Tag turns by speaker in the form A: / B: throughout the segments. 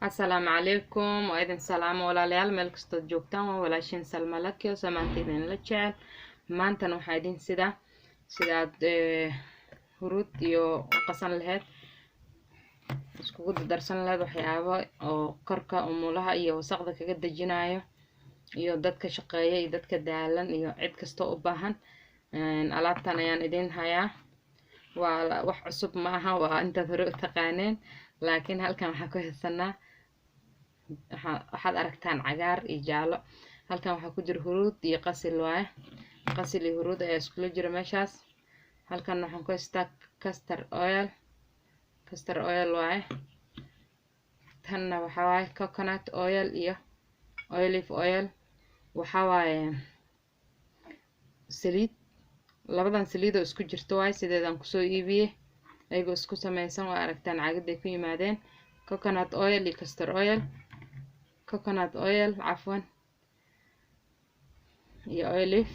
A: السلام عليكم وإذن سلام walaalyaal meel kastood joogtaan waa walaashiin Salma Lakio samaanteedin la jecel maantana waxaa idin sidaad huruud iyo qasan lahayd iskugu darsan lahayd waxyaabo oo korka umulaha iyo wasaqda kaga dajinayo iyo dadka shaqeeya iyo dadka daalan iyo cid kasto u baahan alaabtan ayaan idin hayaa waa wax cusub ma aha waa inta hore u taqaaneen laakiin halkan waxaan ku haysanaa waxaad aragtaan cagaar iyo jaalo halkan waxaa ku jira huruud iyo qasil waaye qasil iyo huruud ayaa isku jira meeshaas halkan waxaan ku haystaa castor oil waaye tanna waxa waaye coconut oil iyo olive oil waxa waaye saliid labadan saliid oo isku jirto waaye sideedan kusoo iibiyey ayagoo isku samaysan waa aragtaan caagaday ku yimaadeen coconut oil iyo castor oil coconut oil عفوا iyo olive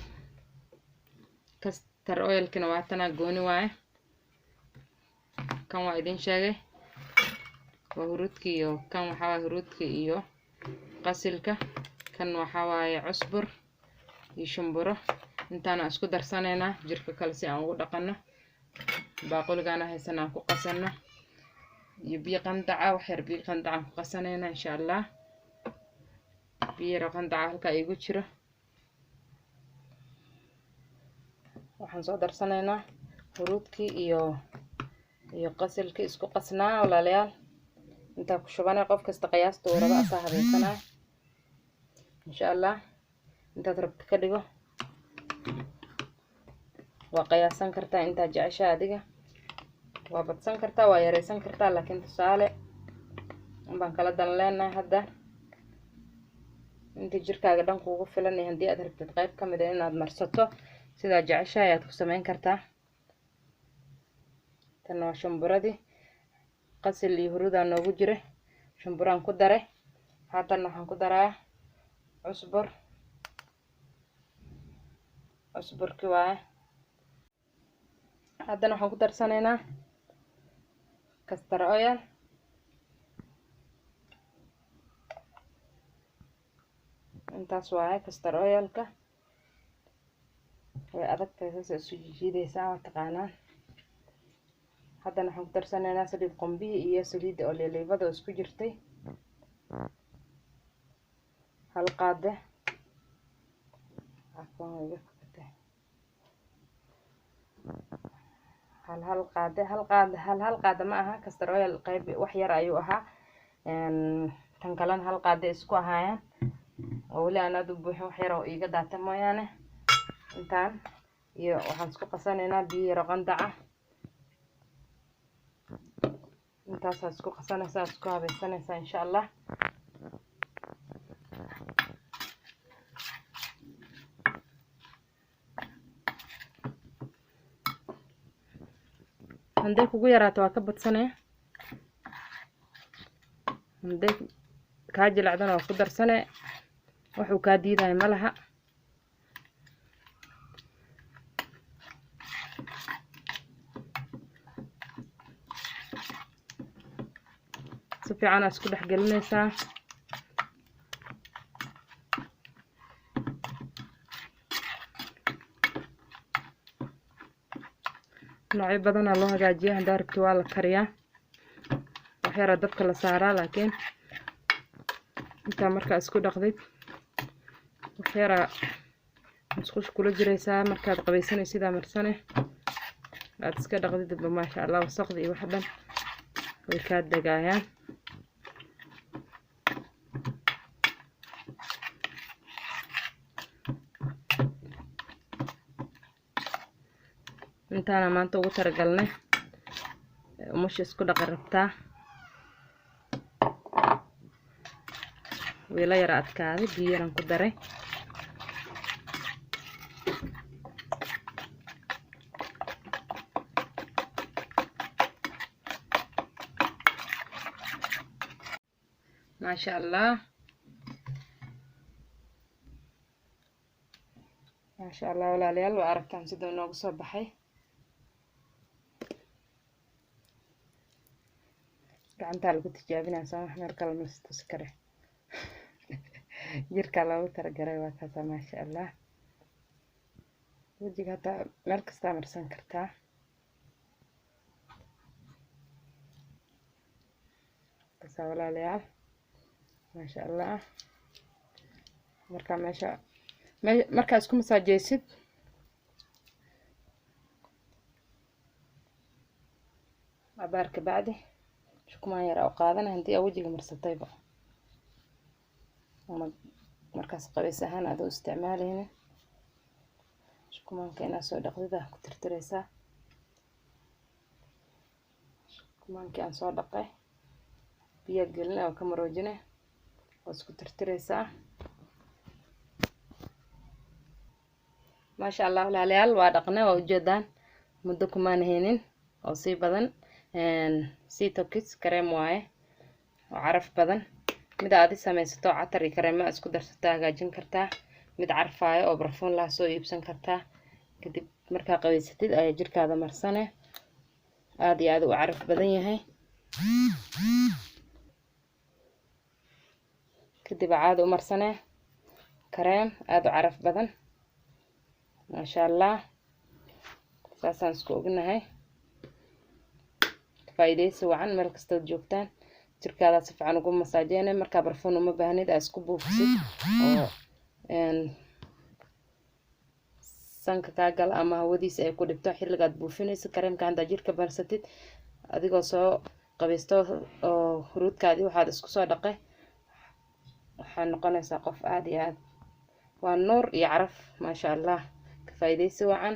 A: castor oil kana waa tana gooni waaye kan waa idin sheegay waa huruudka iyo kan waxa waa huruudka iyo qasilka kan waxa waaye cusbur iyo shumburo intaana isku darsaneynaa jirka kale si aan ugu dhaqano baaquligana haysanaa ku qasano iyo biyo qandaca wax yar biyo qandaca ku qasaneynaa insha Allah biyo qandaca halka igu jiro waxaan soo darsaneynaa huruudkii iyo qasilkii isku qasnaa walaalayaal inta ku shubanay qof kasta qiyaasta uu rabo asaa habeysana insha Allah intaad rabto ka dhigo waa qiyaasan kartaa inta jeceshaa adiga waa badsan kartaa waa yareysan kartaa laakiin tusaale baan kala dan leenahay hadda inta jirkaaga dhan kuugu filan haddii aad rabtid qayb ka mid ah inaad marsato sida jeceshaa aad ku sameyn kartaa tan waa shumburadii qasil iyo huruuda noogu jira shumburaan ku daray haatan waxaan ku daraa cusburkii waaye haddana waxaan ku darsanaynaa castor oil intaas waaye castor oilka way adag tahay saas isu jiidaysaa waa taqaanaan haddana waxaan ku darsanaynaa saliid qumbi iyo saliid oliivada oo isku jirtay hal qaade hal qaade ma aha castor oil qayb wax yar ayuu ahaa tan kalena hal qaade isku ahaayeen oo wali aan aad u buuxin wax yar oo iiga daata mooyaane intaan iyo waxaan isku qasanaynaa biyo yar qandaca intaas isku qasanaysaa isku habaysanaysaa insha Allah hadday kugu yaraato waa ka badsanaya hadday kaa jilacdana waa ku darsanay wuxuu kaa diidayo ma laha si fiican aad isku dhex gelinaysaa noocyo badan loo hagaajiyaa hadaa rabto waa la kariyaa wax yar dabka la saaraa laakiin inta markaa isku dhaqdid wax yar musqush kula jiraysaa markaad qabaysanaysid sida marsane aad iska dhaqdid ma sha Allah wasaqdi iyo wax dhan way ka dagaayaan intaana maanta ugu talagalnay umusha isku dhaqi rabtaa wiila yar adkaaday biyo yaran ku daray maasha Allah walaalayaal waa aragtaan sida inoogu soo baxay gacanta lagu tijaabinaa soo meel kale ma istus kare jirka loogu targaray waa kaasa maasha Allah wajiga hata meel kasta marsan kartaa kaasa walaalayaal maasha Allah marka isku masaajeysid abaarka bacdi shukumaan yar oo qaadana hadii wajiga marsatayba markaas qabeys ahaan aad u isticmaalayna shukumaanka inaad soo dhaqdida ku tirtireysaa shukumaanka aan soo dhaqay biyo gelin oo ka maroojina oo isku tirtireysaa maasha Allah walaalayaal waa dhaqnay oo ujeedaan muddo kumaan haynin oo si badan Sitokis kareem waaye oo caraf badan mid aad samaysato catar iyo kareem isku darsataa hagaajin kartaa mid carfaayo oo barfuun la soo iibsan kartaa kadib markaa qabeysatid ayaa jirkaada marsane aad iyo aad u caraf badan yahay kadib aad u marsane kareem aad u caraf badan maasha Allah saasaan isku ognahay faa'iideysi wacan meel kasta joogtaan jirkaada si fiican ugu masaajeyna marka barfuun uma baahnid aad isku buufisid oo sanka ka gal ama hawadiisa ay ku dhibto xilligaad buufinayso kareemka hada jirka barsatid adigoo soo qabeysto oo huruudkaadi waxaad isku soo dhaqay waxaa noqonaysaa qof aad iyo aad waa nuur iyo caraf maasha Allah ka faa'iideysi wacan